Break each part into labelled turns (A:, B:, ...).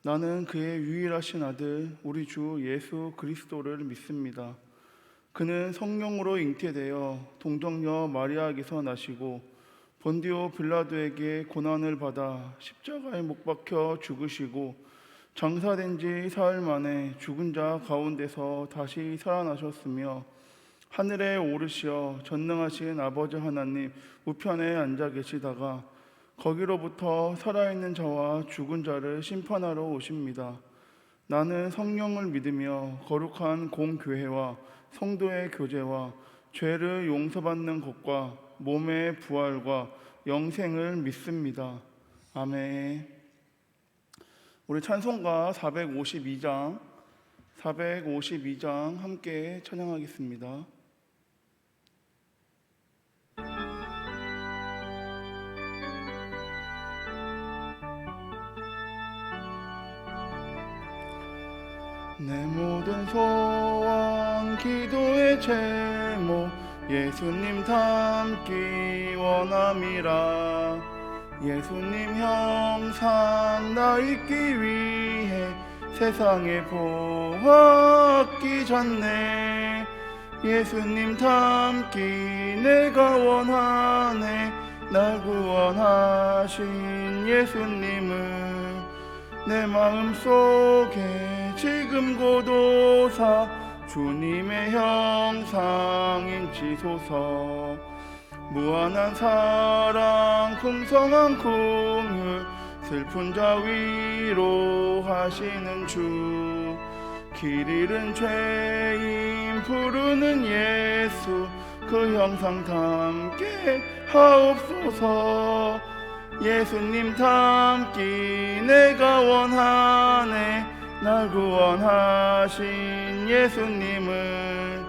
A: 나는 그의 유일하신 아들 우리 주 예수 그리스도를 믿습니다. 그는 성령으로 잉태되어 동정녀 마리아에게서 나시고 본디오 빌라도에게 고난을 받아 십자가에 못 박혀 죽으시고 장사된 지 사흘 만에 죽은 자 가운데서 다시 살아나셨으며 하늘에 오르시어 전능하신 아버지 하나님 우편에 앉아 계시다가 거기로부터 살아있는 자와 죽은 자를 심판하러 오십니다. 나는 성령을 믿으며 거룩한 공교회와 성도의 교제와 죄를 용서받는 것과 몸의 부활과 영생을 믿습니다. 아멘. 우리 찬송가 452장 함께 찬양하겠습니다. 내 모든 소원 기도의 제목 예수님 닮기 원함이라. 예수님 형상 나 잊기 위해 세상에 보았기 전에 예수님 닮기 내가 원하네. 날 구원하신 예수님을 내 마음속에 지금 고도사 주님의 형상 인치소서. 무한한 사랑 풍성한 긍휼 슬픈 자 위로하시는 주. 길 잃은 죄인 부르는 예수 그 형상 담게 하옵소서. 예수님 닮기 내가 원하네. 날 구원하신 예수님을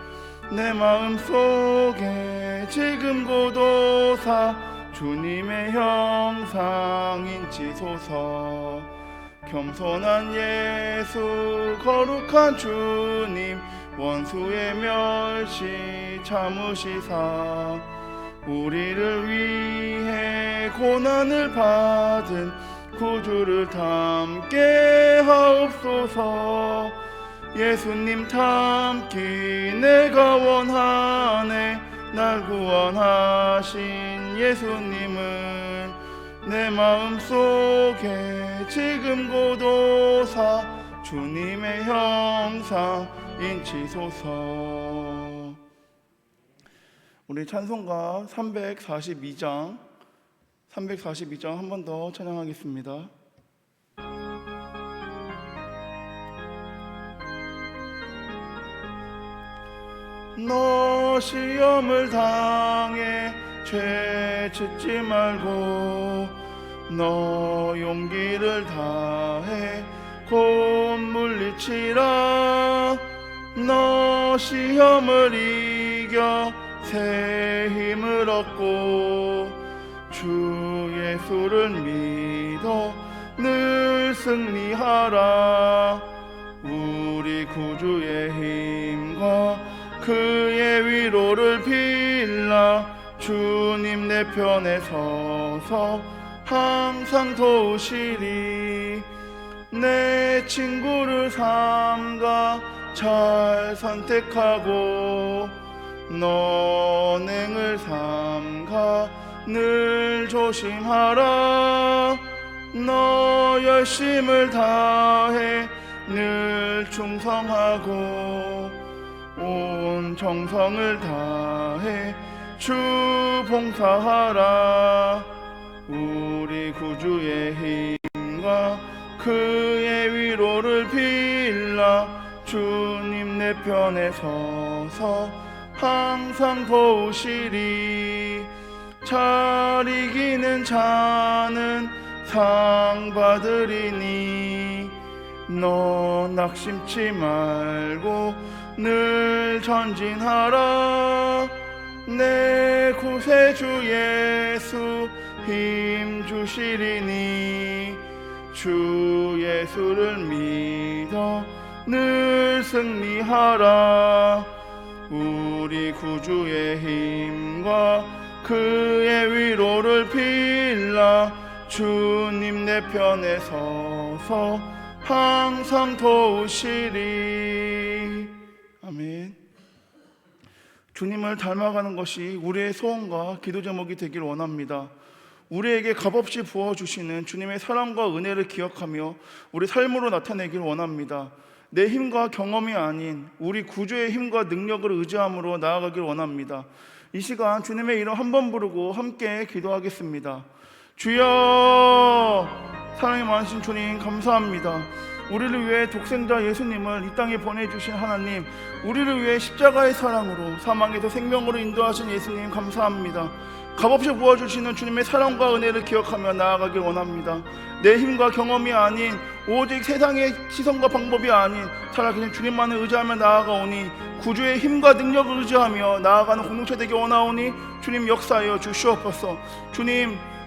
A: 내 마음속에 지금 고도사 주님의 형상 인치소서. 겸손한 예수 거룩한 주님 원수의 멸시 참으시사 우리를 위해 고난을 받은 구주를 닮게 하옵소서. 예수님 닮기 내가 원하네. 날 구원하신 예수님을 내 마음속에 지금 고도사 주님의 형상 인치소서. 우리 찬송가 342장 한 번 더 찬양하겠습니다. 너 시험을 당해 죄 짓지 말고 너 용기를 다해 곧 물리치라. 너 시험을 이겨 새 힘을 얻고 주 예수를 믿어 늘 승리하라. 우리 구주의 힘과 그의 위로를 빌라. 주님 내 편에 서서 항상 도우시리. 내 친구를 삼가 잘 선택하고 너행을 삼가 늘 조심하라. 너 열심을 다해 늘 충성하고 온 정성을 다해 주 봉사하라. 우리 구주의 힘과 그의 위로를 빌라. 주님 내 편에 서서 항상 도우시리. 잘 이기는 자는 상 받으리니 너 낙심치 말고 늘 전진하라. 내 구세주 예수 힘 주시리니 주 예수를 믿어 늘 승리하라. 우리 구주의 힘과 그의 위로를 빌라. 주님 내 편에 서서 항상 도우시리. 아멘. 주님을 닮아가는 것이 우리의 소원과 기도 제목이 되길 원합니다. 우리에게 값없이 부어주시는 주님의 사랑과 은혜를 기억하며 우리 삶으로 나타내길 원합니다. 내 힘과 경험이 아닌 우리 구주의 힘과 능력을 의지함으로 나아가길 원합니다. 이 시간 주님의 이름 한 번 부르고 함께 기도하겠습니다. 주여, 사랑이 많으신 주님 감사합니다. 우리를 위해 독생자 예수님을 이 땅에 보내주신 하나님, 우리를 위해 십자가의 사랑으로 사망에서 생명으로 인도하신 예수님 감사합니다. 값없이 부어주시는 주님의 사랑과 은혜를 기억하며 나아가길 원합니다. 내 힘과 경험이 아닌 오직 세상의 시선과 방법이 아닌 살아계신 주님만을 의지하며 나아가오니 구주의 힘과 능력을 의지하며 나아가는 공동체 되기 원하오니 주님 역사하여 주시옵소서.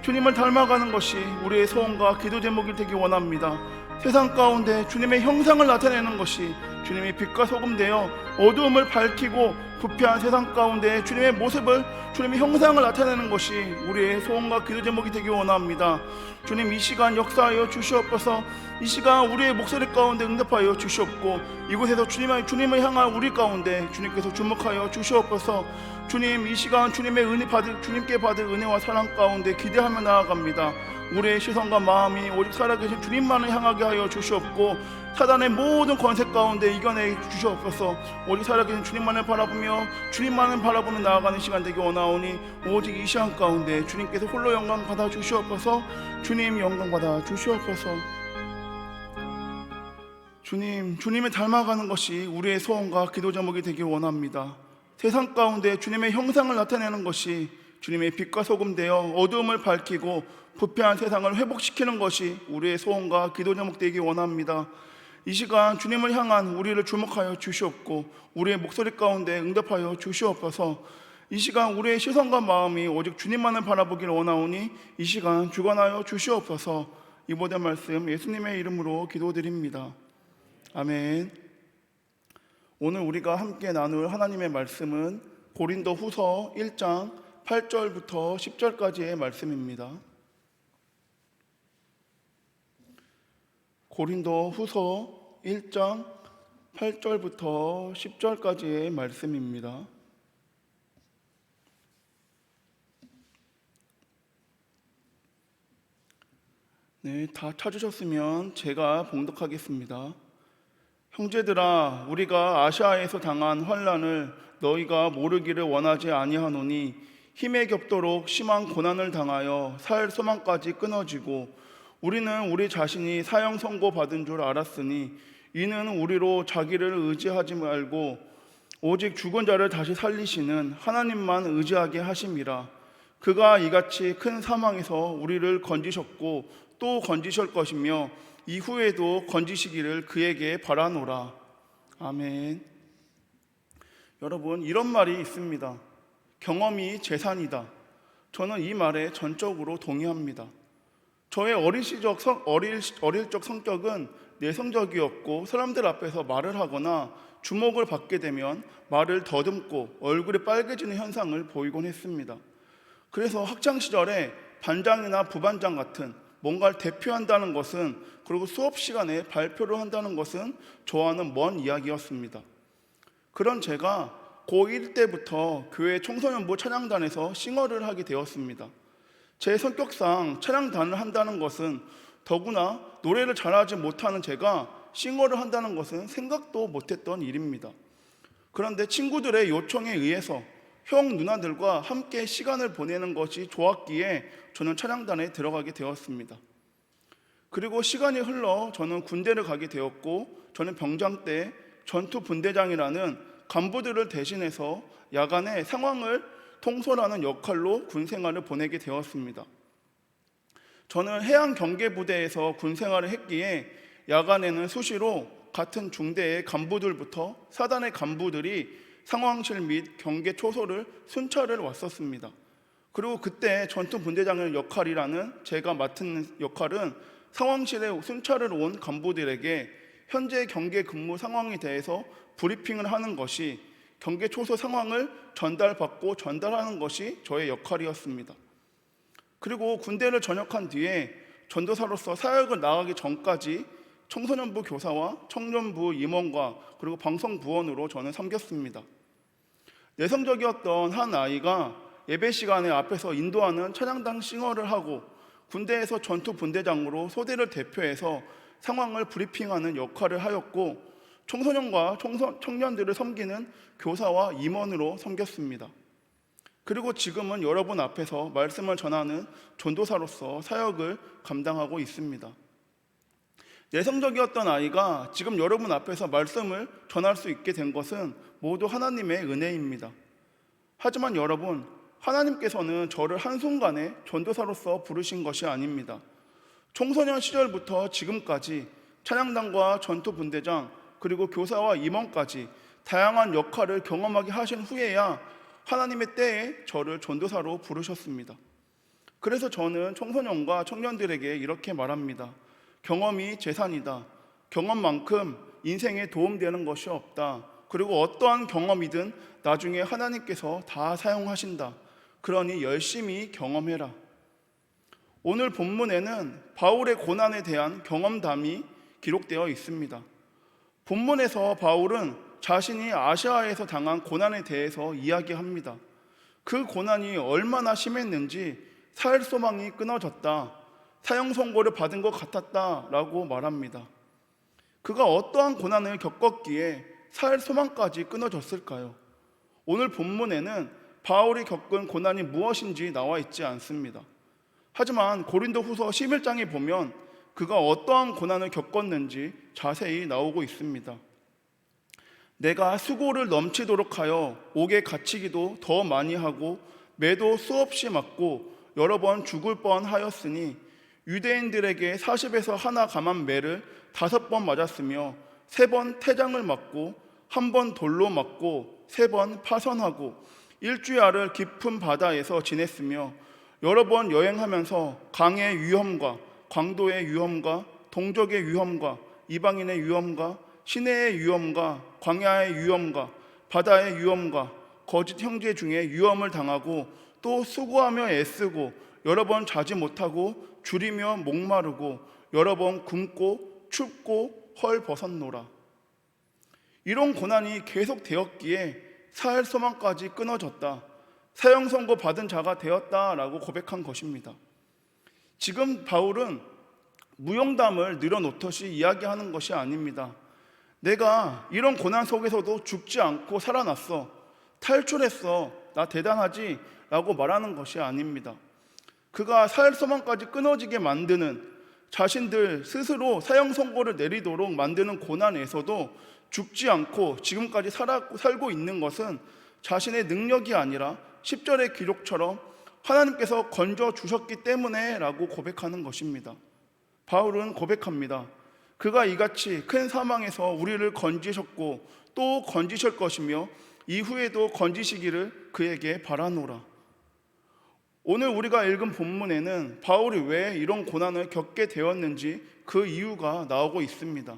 A: 주님을 닮아가는 것이 우리의 소원과 기도 제목이 되기 원합니다. 세상 가운데 주님의 형상을 나타내는 것이 주님의 빛과 소금 되어 어두움을 밝히고 부패한 세상 가운데 주님의 모습을, 주님의 형상을 나타내는 것이 우리의 소원과 기도 제목이 되기 원합니다. 주님, 이 시간 역사하여 주시옵소서. 이 시간 우리의 목소리 가운데 응답하여 주시옵고 이곳에서 주님을 향한 우리 가운데 주님께서 주목하여 주시옵소서. 주님, 이 시간 주님께 받을 은혜와 사랑 가운데 기대하며 나아갑니다. 우리의 시선과 마음이 오직 살아계신 주님만을 향하게 하여 주시옵고 사단의 모든 권세 가운데 이겨내 주시옵소서. 오직 살아계신 주님만을 바라보며 주님만을 바라보며 나아가는 시간 되기 원하오니 오직 이 시간 가운데 주님께서 홀로 영광 받아 주시옵소서. 주님 영광 받아 주시옵소서. 주님을 닮아가는 것이 우리의 소원과 기도 제목이 되길 원합니다. 세상 가운데 주님의 형상을 나타내는 것이 주님의 빛과 소금 되어 어두움을 밝히고 부패한 세상을 회복시키는 것이 우리의 소원과 기도 제목 되기 원합니다. 이 시간 주님을 향한 우리를 주목하여 주시옵고 우리의 목소리 가운데 응답하여 주시옵소서. 이 시간 우리의 시선과 마음이 오직 주님만을 바라보길 원하오니 이 시간 주관하여 주시옵소서. 이 모든 말씀 예수님의 이름으로 기도드립니다. 아멘. 오늘 우리가 함께 나눌 하나님의 말씀은 고린도 후서 1장 8절부터 10절까지의 말씀입니다. 고린도 후서 1장 8절부터 10절까지의 말씀입니다. 네, 다 찾으셨으면 제가 봉독하겠습니다. 형제들아, 우리가 아시아에서 당한 환난을 너희가 모르기를 원하지 아니하노니 힘에 겹도록 심한 고난을 당하여 살 소망까지 끊어지고 우리는 우리 자신이 사형 선고 받은 줄 알았으니 이는 우리로 자기를 의지하지 말고 오직 죽은 자를 다시 살리시는 하나님만 의지하게 하심이라. 그가 이같이 큰 사망에서 우리를 건지셨고 또 건지실 것이며 이후에도 건지시기를 그에게 바라노라. 아멘. 여러분, 이런 말이 있습니다. 경험이 재산이다. 저는 이 말에 전적으로 동의합니다. 저의 어릴 적 성격은 내성적이었고 사람들 앞에서 말을 하거나 주목을 받게 되면 말을 더듬고 얼굴이 빨개지는 현상을 보이곤 했습니다. 그래서 학창시절에 반장이나 부반장 같은 뭔가를 대표한다는 것은, 그리고 수업 시간에 발표를 한다는 것은 저와는 먼 이야기였습니다. 그런 제가 고1 때부터 교회 청소년부 찬양단에서 싱어를 하게 되었습니다. 제 성격상 찬양단을 한다는 것은, 더구나 노래를 잘하지 못하는 제가 싱어를 한다는 것은 생각도 못했던 일입니다. 그런데 친구들의 요청에 의해서 형 누나들과 함께 시간을 보내는 것이 좋았기에 저는 찬양단에 들어가게 되었습니다. 그리고 시간이 흘러 저는 군대를 가게 되었고, 저는 병장 때 전투분대장이라는 간부들을 대신해서 야간에 상황을 통솔하는 역할로 군 생활을 보내게 되었습니다. 저는 해양경계부대에서 군 생활을 했기에 야간에는 수시로 같은 중대의 간부들부터 사단의 간부들이 상황실 및 경계 초소를 순찰을 왔었습니다. 그리고 그때 전투분대장의 역할이라는 제가 맡은 역할은 상황실에 순찰을 온 간부들에게 현재 경계 근무 상황에 대해서 브리핑을 하는 것이, 경계 초소 상황을 전달받고 전달하는 것이 저의 역할이었습니다. 그리고 군대를 전역한 뒤에 전도사로서 사역을 나가기 전까지 청소년부 교사와 청년부 임원과 그리고 방송부원으로 저는 섬겼습니다. 내성적이었던 한 아이가 예배 시간에 앞에서 인도하는 찬양당 싱어를 하고 군대에서 전투 분대장으로 소대를 대표해서 상황을 브리핑하는 역할을 하였고, 청소년과 청년들을 섬기는 교사와 임원으로 섬겼습니다. 그리고 지금은 여러분 앞에서 말씀을 전하는 전도사로서 사역을 감당하고 있습니다. 내성적이었던 아이가 지금 여러분 앞에서 말씀을 전할 수 있게 된 것은 모두 하나님의 은혜입니다. 하지만 여러분, 하나님께서는 저를 한순간에 전도사로서 부르신 것이 아닙니다. 청소년 시절부터 지금까지 찬양단과 전투분대장 그리고 교사와 임원까지 다양한 역할을 경험하게 하신 후에야 하나님의 때에 저를 전도사로 부르셨습니다. 그래서 저는 청소년과 청년들에게 이렇게 말합니다. 경험이 재산이다. 경험만큼 인생에 도움되는 것이 없다. 그리고 어떠한 경험이든 나중에 하나님께서 다 사용하신다. 그러니 열심히 경험해라. 오늘 본문에는 바울의 고난에 대한 경험담이 기록되어 있습니다. 본문에서 바울은 자신이 아시아에서 당한 고난에 대해서 이야기합니다. 그 고난이 얼마나 심했는지 살 소망이 끊어졌다, 사형 선고를 받은 것 같았다 라고 말합니다. 그가 어떠한 고난을 겪었기에 살 소망까지 끊어졌을까요? 오늘 본문에는 바울이 겪은 고난이 무엇인지 나와 있지 않습니다. 하지만 고린도후서 11장에 보면 그가 어떠한 고난을 겪었는지 자세히 나오고 있습니다. 내가 수고를 넘치도록 하여 옥에 갇히기도 더 많이 하고 매도 수없이 맞고 여러 번 죽을 뻔하였으니 유대인들에게 40에서 하나 감한 매를 5번 맞았으며 3번 태장을 맞고 1번 돌로 맞고 3번 파선하고 일주야를 깊은 바다에서 지냈으며 여러 번 여행하면서 강의 위험과 광도의 위험과 동족의 위험과 이방인의 위험과 시내의 위험과 광야의 위험과 바다의 위험과 거짓 형제 중에 위험을 당하고 또 수고하며 애쓰고 여러 번 자지 못하고 줄이며 목마르고 여러 번 굶고 춥고 헐벗었노라. 이런 고난이 계속되었기에 살 소망까지 끊어졌다, 사형 선고 받은 자가 되었다라고 고백한 것입니다. 지금 바울은 무용담을 늘어놓듯이 이야기하는 것이 아닙니다. 내가 이런 고난 속에서도 죽지 않고 살아났어, 탈출했어, 나 대단하지 라고 말하는 것이 아닙니다. 그가 살 소망까지 끊어지게 만드는, 자신들 스스로 사형 선고를 내리도록 만드는 고난에서도 죽지 않고 지금까지 살고 있는 것은 자신의 능력이 아니라 10절의 기록처럼 하나님께서 건져주셨기 때문에 라고 고백하는 것입니다. 바울은 고백합니다. 그가 이같이 큰 사망에서 우리를 건지셨고 또 건지실 것이며 이후에도 건지시기를 그에게 바라노라. 오늘 우리가 읽은 본문에는 바울이 왜 이런 고난을 겪게 되었는지 그 이유가 나오고 있습니다.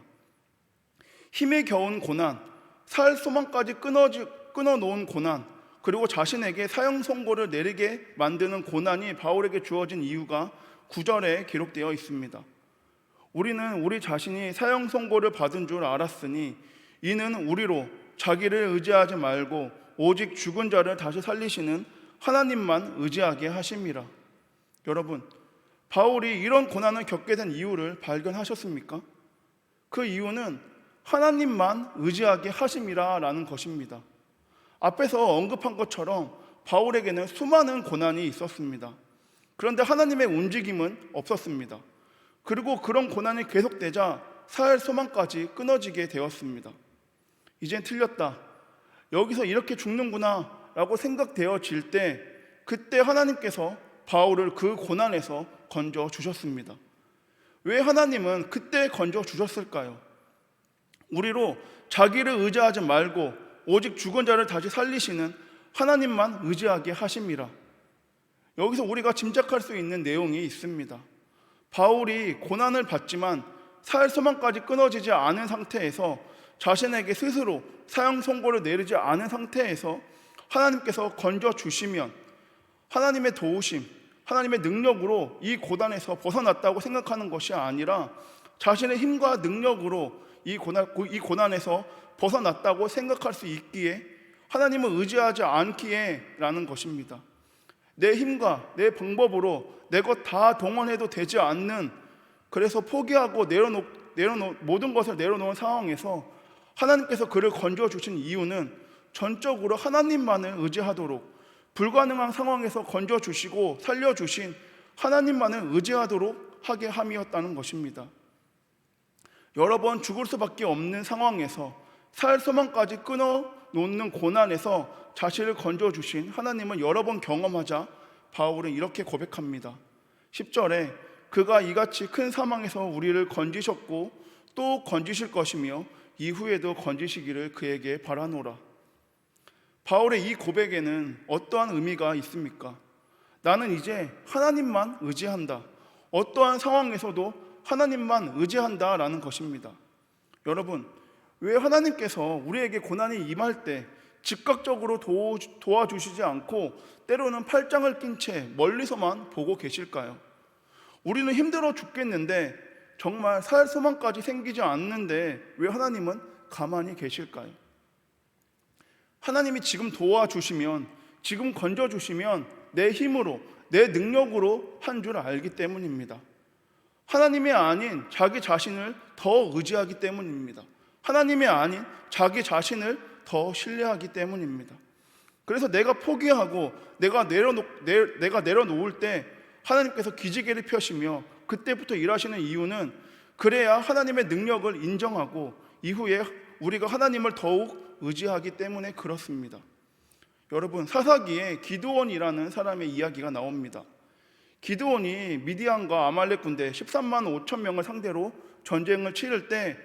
A: 힘에 겨운 고난, 살 소망까지 끊어놓은 고난, 그리고 자신에게 사형 선고를 내리게 만드는 고난이 바울에게 주어진 이유가 9절에 기록되어 있습니다. 우리는 우리 자신이 사형 선고를 받은 줄 알았으니 이는 우리로 자기를 의지하지 말고 오직 죽은 자를 다시 살리시는 하나님만 의지하게 하심이라. 여러분, 바울이 이런 고난을 겪게 된 이유를 발견하셨습니까? 그 이유는 하나님만 의지하게 하심이라 라는 것입니다. 앞에서 언급한 것처럼 바울에게는 수많은 고난이 있었습니다. 그런데 하나님의 움직임은 없었습니다. 그리고 그런 고난이 계속되자 살 소망까지 끊어지게 되었습니다. 이젠 틀렸다, 여기서 이렇게 죽는구나 라고 생각되어질 때, 그때 하나님께서 바울을 그 고난에서 건져 주셨습니다. 왜 하나님은 그때 건져 주셨을까요? 우리로 자기를 의지하지 말고 오직 죽은 자를 다시 살리시는 하나님만 의지하게 하심이라. 여기서 우리가 짐작할 수 있는 내용이 있습니다. 바울이 고난을 받지만 살 소망까지 끊어지지 않은 상태에서, 자신에게 스스로 사형 선고를 내리지 않은 상태에서 하나님께서 건져 주시면 하나님의 도우심, 하나님의 능력으로 이 고난에서 벗어났다고 생각하는 것이 아니라 자신의 힘과 능력으로 이 고난에서 벗어났다고 생각할 수 있기에 하나님을 의지하지 않기에 라는 것입니다. 내 힘과 내 방법으로 내 것 다 동원해도 되지 않는, 그래서 포기하고 모든 것을 내려놓은 상황에서 하나님께서 그를 건져주신 이유는 전적으로 하나님만을 의지하도록, 불가능한 상황에서 건져주시고 살려주신 하나님만을 의지하도록 하게 함이었다는 것입니다. 여러 번 죽을 수밖에 없는 상황에서 살 소망까지 끊어놓는 고난에서 자신을 건져주신 하나님을 여러 번 경험하자 바울은 이렇게 고백합니다. 10절에 그가 이같이 큰 사망에서 우리를 건지셨고 또 건지실 것이며 이후에도 건지시기를 그에게 바라노라. 바울의 이 고백에는 어떠한 의미가 있습니까? 나는 이제 하나님만 의지한다, 어떠한 상황에서도 하나님만 의지한다라는 것입니다. 여러분, 왜 하나님께서 우리에게 고난이 임할 때 즉각적으로 도와주시지 않고 때로는 팔짱을 낀 채 멀리서만 보고 계실까요? 우리는 힘들어 죽겠는데 정말 살 소망까지 생기지 않는데 왜 하나님은 가만히 계실까요? 하나님이 지금 도와주시면, 지금 건져주시면 내 힘으로, 내 능력으로 한 줄 알기 때문입니다. 하나님이 아닌 자기 자신을 더 의지하기 때문입니다. 하나님이 아닌 자기 자신을 더 신뢰하기 때문입니다. 그래서 내가 포기하고 내가 내려놓을 때 하나님께서 기지개를 펴시며 그때부터 일하시는 이유는, 그래야 하나님의 능력을 인정하고 이후에 우리가 하나님을 더욱 의지하기 때문에 그렇습니다. 여러분, 사사기에 기드온이라는 사람의 이야기가 나옵니다. 기드온이 미디안과 아말렉 군대 13만 5천 명을 상대로 전쟁을 치를 때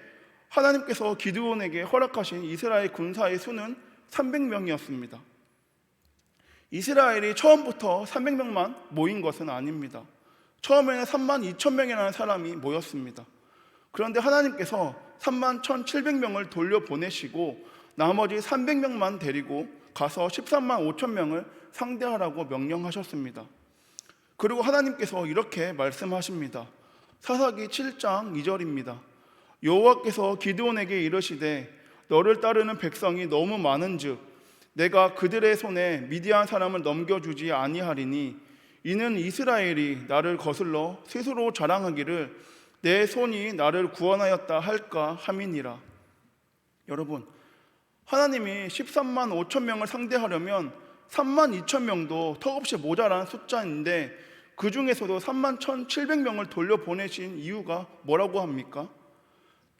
A: 하나님께서 기드온에게 허락하신 이스라엘 군사의 수는 300명이었습니다. 이스라엘이 처음부터 300명만 모인 것은 아닙니다. 처음에는 3만 2천 명이라는 사람이 모였습니다. 그런데 하나님께서 3만 1,700명을 돌려보내시고 나머지 300명만 데리고 가서 13만 5천 명을 상대하라고 명령하셨습니다. 그리고 하나님께서 이렇게 말씀하십니다. 사사기 7장 2절입니다. 여호와께서 기드온에게 이르시되 너를 따르는 백성이 너무 많은즉 내가 그들의 손에 미디안 사람을 넘겨주지 아니하리니 이는 이스라엘이 나를 거슬러 스스로 자랑하기를 내 손이 나를 구원하였다 할까 함이니라. 여러분, 하나님이 13만 5천 명을 상대하려면 3만 2천 명도 턱없이 모자란 숫자인데 그 중에서도 3만 1,700명을 돌려보내신 이유가 뭐라고 합니까?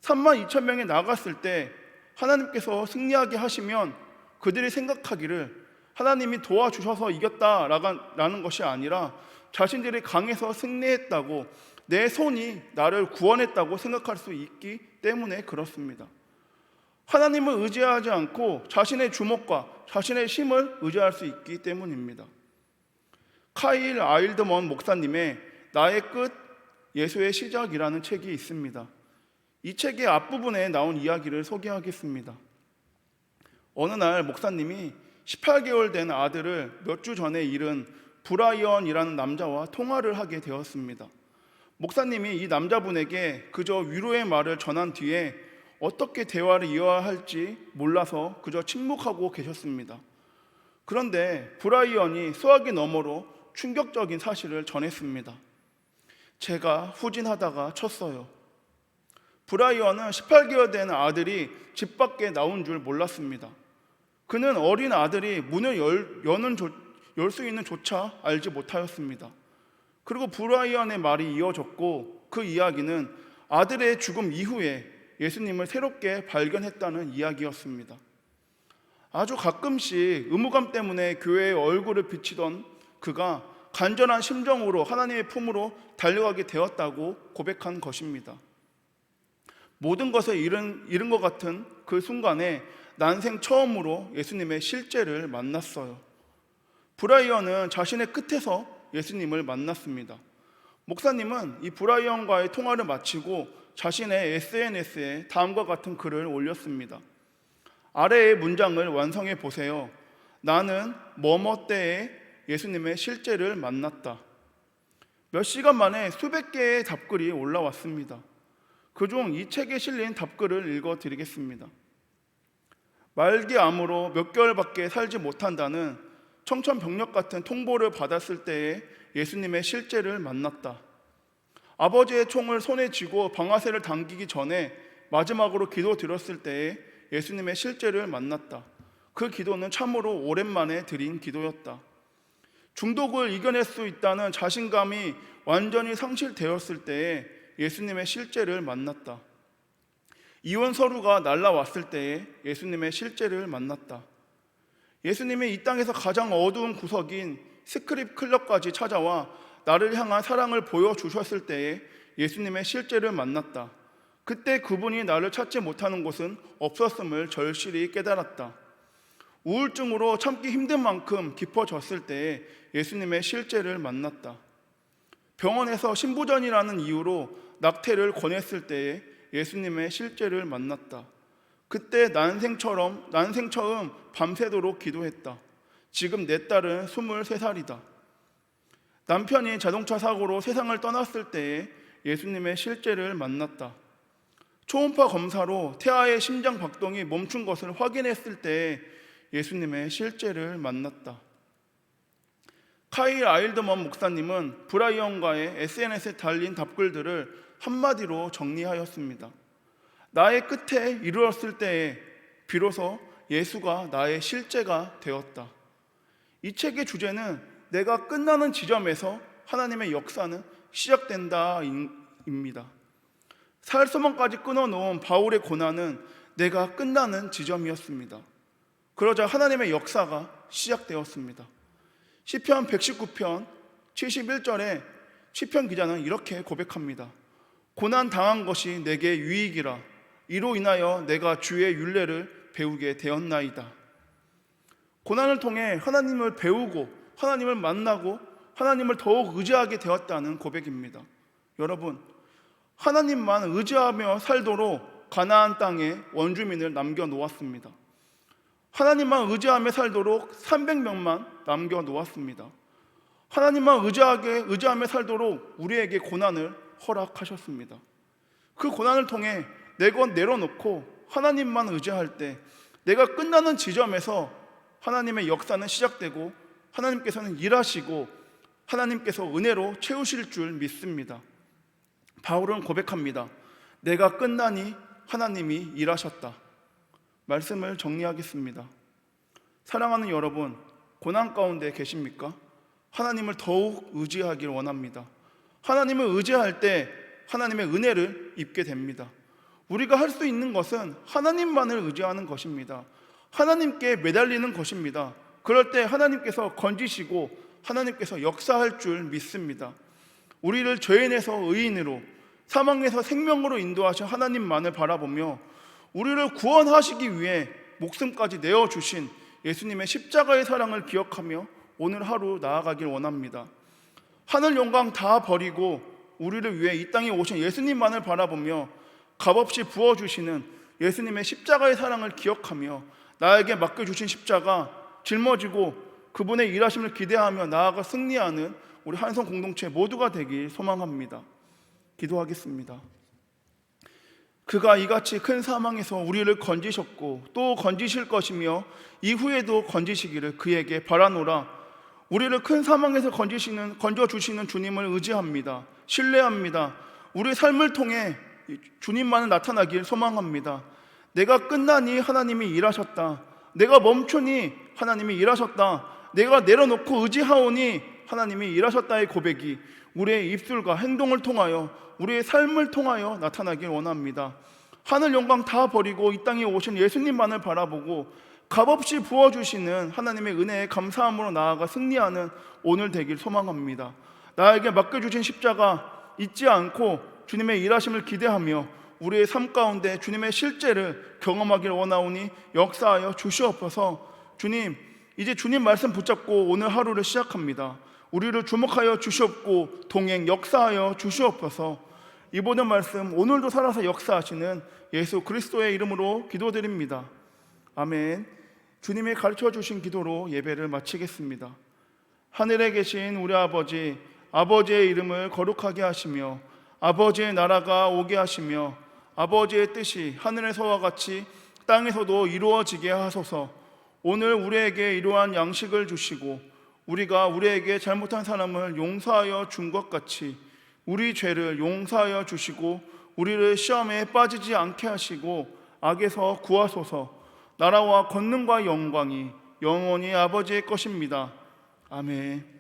A: 3만 2천 명이 나갔을 때 하나님께서 승리하게 하시면 그들이 생각하기를 하나님이 도와주셔서 이겼다라는 것이 아니라 자신들이 강해서 승리했다고, 내 손이 나를 구원했다고 생각할 수 있기 때문에 그렇습니다. 하나님을 의지하지 않고 자신의 주먹과 자신의 힘을 의지할 수 있기 때문입니다. 카일 아일드먼 목사님의 나의 끝, 예수의 시작이라는 책이 있습니다. 이 책의 앞부분에 나온 이야기를 소개하겠습니다. 어느 날 목사님이 18개월 된 아들을 몇 주 전에 잃은 브라이언이라는 남자와 통화를 하게 되었습니다. 목사님이 이 남자분에게 그저 위로의 말을 전한 뒤에 어떻게 대화를 이어야 할지 몰라서 그저 침묵하고 계셨습니다. 그런데 브라이언이 수화기 너머로 충격적인 사실을 전했습니다. 제가 후진하다가 쳤어요. 브라이언은 18개월 된 아들이 집 밖에 나온 줄 몰랐습니다. 그는 어린 아들이 문을 열 수 있는 조차 알지 못하였습니다. 그리고 브라이언의 말이 이어졌고 그 이야기는 아들의 죽음 이후에 예수님을 새롭게 발견했다는 이야기였습니다. 아주 가끔씩 의무감 때문에 교회의 얼굴을 비치던 그가 간절한 심정으로 하나님의 품으로 달려가게 되었다고 고백한 것입니다. 모든 것을 잃은 것 같은 그 순간에 난생 처음으로 예수님의 실제를 만났어요. 브라이언은 자신의 끝에서 예수님을 만났습니다. 목사님은 이 브라이언과의 통화를 마치고 자신의 SNS에 다음과 같은 글을 올렸습니다. 아래의 문장을 완성해 보세요. 나는 뭐뭐 때에 예수님의 실제를 만났다. 몇 시간 만에 수백 개의 답글이 올라왔습니다. 그중 이 책에 실린 답글을 읽어드리겠습니다. 말기암으로 몇 개월밖에 살지 못한다는 청천벽력 같은 통보를 받았을 때에 예수님의 실제를 만났다. 아버지의 총을 손에 쥐고 방아쇠를 당기기 전에 마지막으로 기도 드렸을 때에 예수님의 실제를 만났다. 그 기도는 참으로 오랜만에 드린 기도였다. 중독을 이겨낼 수 있다는 자신감이 완전히 상실되었을 때에 예수님의 실제를 만났다. 이혼 서류가 날라왔을 때에 예수님의 실제를 만났다. 예수님이 이 땅에서 가장 어두운 구석인 스크립 클럽까지 찾아와 나를 향한 사랑을 보여주셨을 때에 예수님의 실제를 만났다. 그때 그분이 나를 찾지 못하는 곳은 없었음을 절실히 깨달았다. 우울증으로 참기 힘든 만큼 깊어졌을 때에 예수님의 실제를 만났다. 병원에서 신부전이라는 이유로 낙태를 권했을 때에 예수님의 실제를 만났다. 그때 난생 처음 밤새도록 기도했다. 지금 내 딸은 23살이다. 남편이 자동차 사고로 세상을 떠났을 때에 예수님의 실제를 만났다. 초음파 검사로 태아의 심장 박동이 멈춘 것을 확인했을 때에 예수님의 실제를 만났다. 카일 아일드먼 목사님은 브라이언과의 SNS에 달린 답글들을 한마디로 정리하였습니다. 나의 끝에 이르렀을 때에 비로소 예수가 나의 실제가 되었다. 이 책의 주제는 내가 끝나는 지점에서 하나님의 역사는 시작된다입니다. 살 소망까지 끊어놓은 바울의 고난은 내가 끝나는 지점이었습니다. 그러자 하나님의 역사가 시작되었습니다. 시편 119편 71절에 시편 기자는 이렇게 고백합니다. 고난 당한 것이 내게 유익이라. 이로 인하여 내가 주의 율례를 배우게 되었나이다. 고난을 통해 하나님을 배우고 하나님을 만나고 하나님을 더욱 의지하게 되었다는 고백입니다. 여러분, 하나님만 의지하며 살도록 가나안 땅에 원주민을 남겨놓았습니다. 하나님만 의지하며 살도록 300명만 남겨놓았습니다. 하나님만 의지하며 살도록 우리에게 고난을 허락하셨습니다. 그 고난을 통해 내 것 내려놓고 하나님만 의지할 때 내가 끝나는 지점에서 하나님의 역사는 시작되고 하나님께서는 일하시고 하나님께서 은혜로 채우실 줄 믿습니다. 바울은 고백합니다. 내가 끝나니 하나님이 일하셨다. 말씀을 정리하겠습니다. 사랑하는 여러분, 고난 가운데 계십니까? 하나님을 더욱 의지하길 원합니다. 하나님을 의지할 때 하나님의 은혜를 입게 됩니다. 우리가 할 수 있는 것은 하나님만을 의지하는 것입니다. 하나님께 매달리는 것입니다. 그럴 때 하나님께서 건지시고 하나님께서 역사할 줄 믿습니다. 우리를 죄인에서 의인으로, 사망에서 생명으로 인도하신 하나님만을 바라보며 우리를 구원하시기 위해 목숨까지 내어주신 예수님의 십자가의 사랑을 기억하며 오늘 하루 나아가길 원합니다. 하늘 영광 다 버리고 우리를 위해 이 땅에 오신 예수님만을 바라보며 값없이 부어주시는 예수님의 십자가의 사랑을 기억하며 나에게 맡겨주신 십자가 짊어지고 그분의 일하심을 기대하며 나아가 승리하는 우리 한성 공동체 모두가 되길 소망합니다. 기도하겠습니다. 그가 이같이 큰 사망에서 우리를 건지셨고 또 건지실 것이며 이후에도 건지시기를 그에게 바라노라. 우리를 큰 사망에서 건져주시는 주님을 의지합니다. 신뢰합니다. 우리 삶을 통해 주님만을 나타나길 소망합니다. 내가 끝나니 하나님이 일하셨다. 내가 멈추니 하나님이 일하셨다. 내가 내려놓고 의지하오니 하나님이 일하셨다의 고백이 우리의 입술과 행동을 통하여 우리의 삶을 통하여 나타나길 원합니다. 하늘 영광 다 버리고 이 땅에 오신 예수님만을 바라보고 값없이 부어주시는 하나님의 은혜에 감사함으로 나아가 승리하는 오늘 되길 소망합니다. 나에게 맡겨주신 십자가 잊지 않고 주님의 일하심을 기대하며 우리의 삶 가운데 주님의 실제를 경험하길 원하오니 역사하여 주시옵소서. 주님, 이제 주님 말씀 붙잡고 오늘 하루를 시작합니다. 우리를 주목하여 주시옵고 동행 역사하여 주시옵소서. 이 모든 말씀 오늘도 살아서 역사하시는 예수 그리스도의 이름으로 기도드립니다. 아멘. 주님이 가르쳐 주신 기도로 예배를 마치겠습니다. 하늘에 계신 우리 아버지, 아버지의 이름을 거룩하게 하시며 아버지의 나라가 오게 하시며 아버지의 뜻이 하늘에서와 같이 땅에서도 이루어지게 하소서. 오늘 우리에게 이러한 양식을 주시고 우리가 우리에게 잘못한 사람을 용서하여 준 것 같이 우리 죄를 용서하여 주시고 우리를 시험에 빠지지 않게 하시고 악에서 구하소서. 나라와 권능과 영광이 영원히 아버지의 것입니다. 아멘.